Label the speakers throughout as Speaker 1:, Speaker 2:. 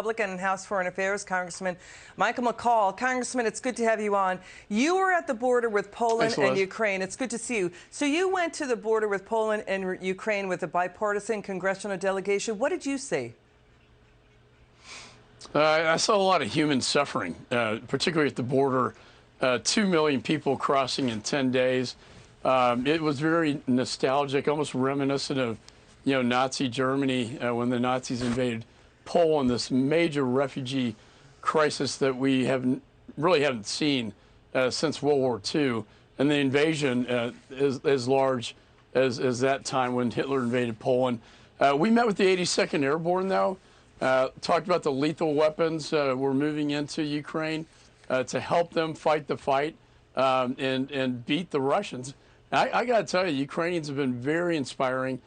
Speaker 1: Republican and House Foreign Affairs, Congressman Michael McCaul. Congressman, it's good to have you on. You were at the border with Poland and Ukraine. It's good to see you. So you went to the border with Poland and Ukraine with a bipartisan congressional delegation. What did you see?
Speaker 2: I saw a lot of human suffering, particularly at the border. 2 million people crossing in 10 days. It was very nostalgic, almost reminiscent of, Nazi Germany when the Nazis invaded Poland, this major refugee crisis that we really haven't seen since World War II, and the invasion is as large as that time when Hitler invaded Poland. We met with the 82nd Airborne, though, talked about the lethal weapons we're moving into Ukraine to help them fight the fight and beat the Russians. I got to tell you, Ukrainians have been very inspiring.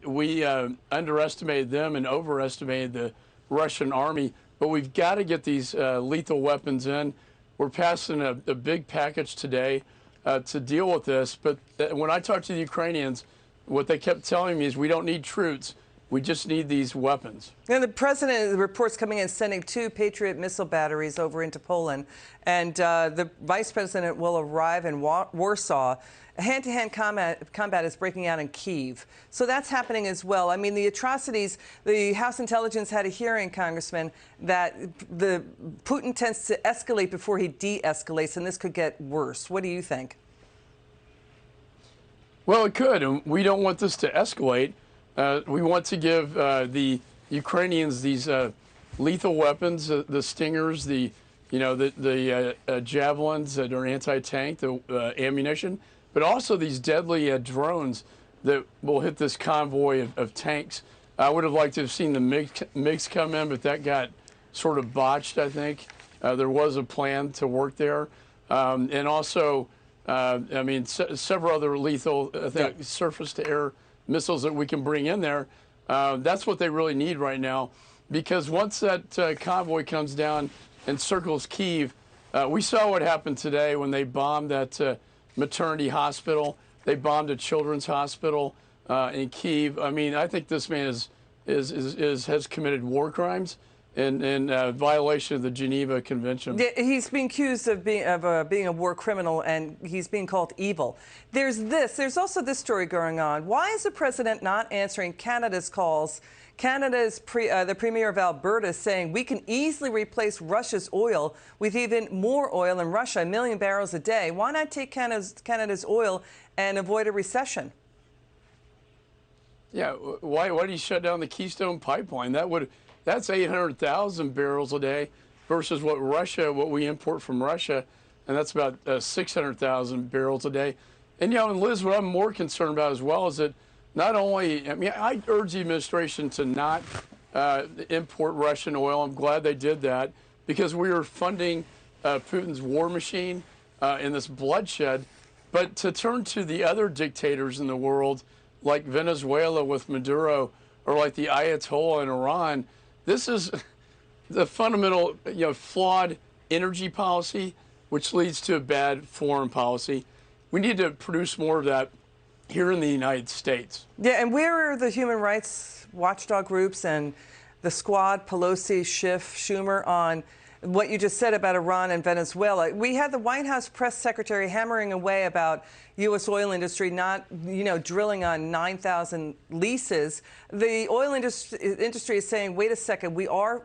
Speaker 2: We underestimated them and overestimated the Russian army, but we've got to get these lethal weapons in. We're passing a big package today to deal with this. But when I talked to the Ukrainians, what they kept telling me is we don't need troops. We just need these weapons.
Speaker 1: And the president, the reports coming in, sending 2 Patriot missile batteries over into Poland. And the vice president will arrive in Warsaw. Hand-to-hand combat is breaking out in Kyiv. So that's happening as well. I mean, the atrocities, the House Intelligence had a hearing, Congressman, that Putin tends to escalate before he de-escalates, and this could get worse. What do you think?
Speaker 2: Well, it could, and we don't want this to escalate. We want to give the Ukrainians these lethal weapons, the Stingers, the javelins that are anti-tank, the ammunition, but also these deadly drones that will hit this convoy of tanks. I would have liked to have seen the MiGs come in, but that got sort of botched, I think. There was a plan to work there. And also, several other lethal, surface-to-air missiles that we can bring in there. That's what they really need right now, because once that convoy comes down and circles Kyiv, we saw what happened today when they bombed that maternity hospital. They bombed a children's hospital in Kyiv. I mean, I think this man has committed war crimes in violation of the Geneva Convention.
Speaker 1: Yeah, he's being accused of being a war criminal, and he's being called evil. There's also this story going on. Why is the president not answering Canada's calls? Canada's the Premier of Alberta is saying we can easily replace Russia's oil with even more oil in Russia, 1 million barrels a day. Why not take Canada's oil and avoid a recession?
Speaker 2: Yeah, why do you shut down the Keystone Pipeline? That's 800,000 barrels a day versus what we import from Russia, and that's about 600,000 barrels a day. And and Liz, what I'm more concerned about as well is that not only, I urge the administration to not import Russian oil. I'm glad they did that, because we are funding Putin's war machine in this bloodshed. But to turn to the other dictators in the world, like Venezuela with Maduro, or like the Ayatollah in Iran, this is the fundamental, flawed energy policy, which leads to a bad foreign policy. We need to produce more of that here in the United States.
Speaker 1: Yeah, and where are the human rights watchdog groups and the Squad, Pelosi, Schiff, Schumer on what you just said about Iran and Venezuela? We had the White House press secretary hammering away about U.S. oil industry not, drilling on 9,000 leases. The oil industry is saying, wait a second, we are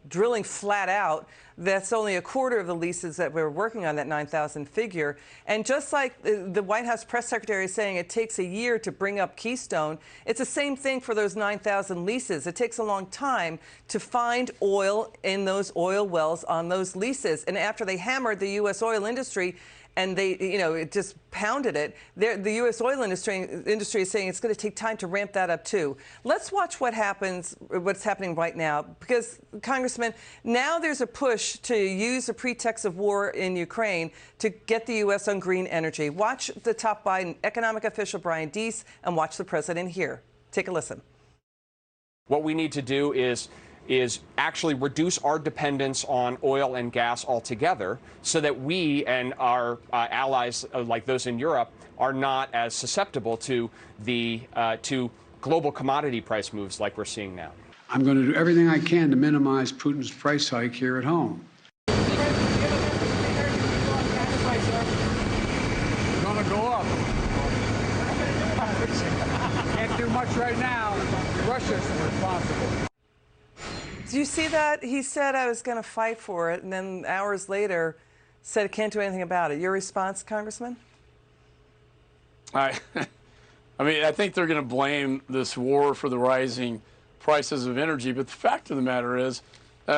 Speaker 1: drilling flat out. That's only a quarter of the leases that we're working on, that 9,000 figure. And just like the White House press secretary is saying it takes a year to bring up Keystone, it's the same thing for those 9,000 leases. It takes a long time to find oil in those oil wells on those leases. And after they hammered the U.S. oil industry, and they, it just pounded it. The U.S. oil industry is saying it's going to take time to ramp that up too. Let's watch what's happening right now, because, Congressman, now there's a push to use the pretext of war in Ukraine to get the U.S. on green energy. Watch the top Biden economic official Brian Deese and watch the president here. Take a listen.
Speaker 3: What we need to do is actually reduce our dependence on oil and gas altogether, so that we and our allies, like those in Europe, are not as susceptible to global commodity price moves like we're seeing now.
Speaker 4: I'm going to do everything I can to minimize Putin's price hike here at home.
Speaker 5: Going to go up. Can't do much right now. Russia's responsible.
Speaker 1: Do you see that? He said I was going to fight for it, and then hours later said can't do anything about it. Your response, Congressman?
Speaker 2: I mean, I think they're going to blame this war for the rising prices of energy, but the fact of the matter is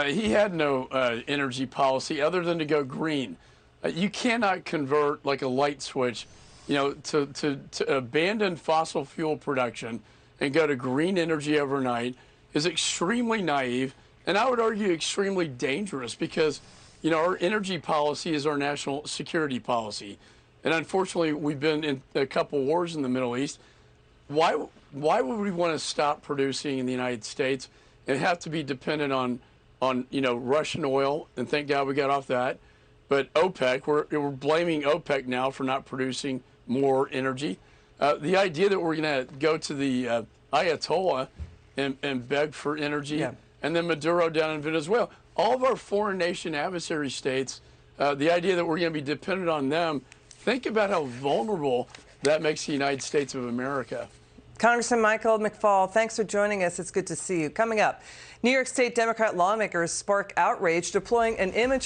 Speaker 2: he had no energy policy other than to go green. You cannot convert like a light switch, you know, to abandon fossil fuel production and go to green energy overnight is extremely naive, and I would argue extremely dangerous because, you know, our energy policy is our national security policy. And unfortunately, we've been in a couple wars in the Middle East. Why would we want to stop producing in the United States and have to be dependent on you know, Russian oil? And thank God we got off that. But OPEC, we're blaming OPEC now for not producing more energy. The idea that we're going to go to the Ayatollah and beg for energy, and then Maduro down in Venezuela. All of our foreign nation adversary states, the idea that we're going to be dependent on them, think about how vulnerable that makes the United States of America.
Speaker 1: Congressman Michael McCaul, thanks for joining us. It's good to see you. Coming up, New York State Democrat lawmakers spark outrage deploying an image of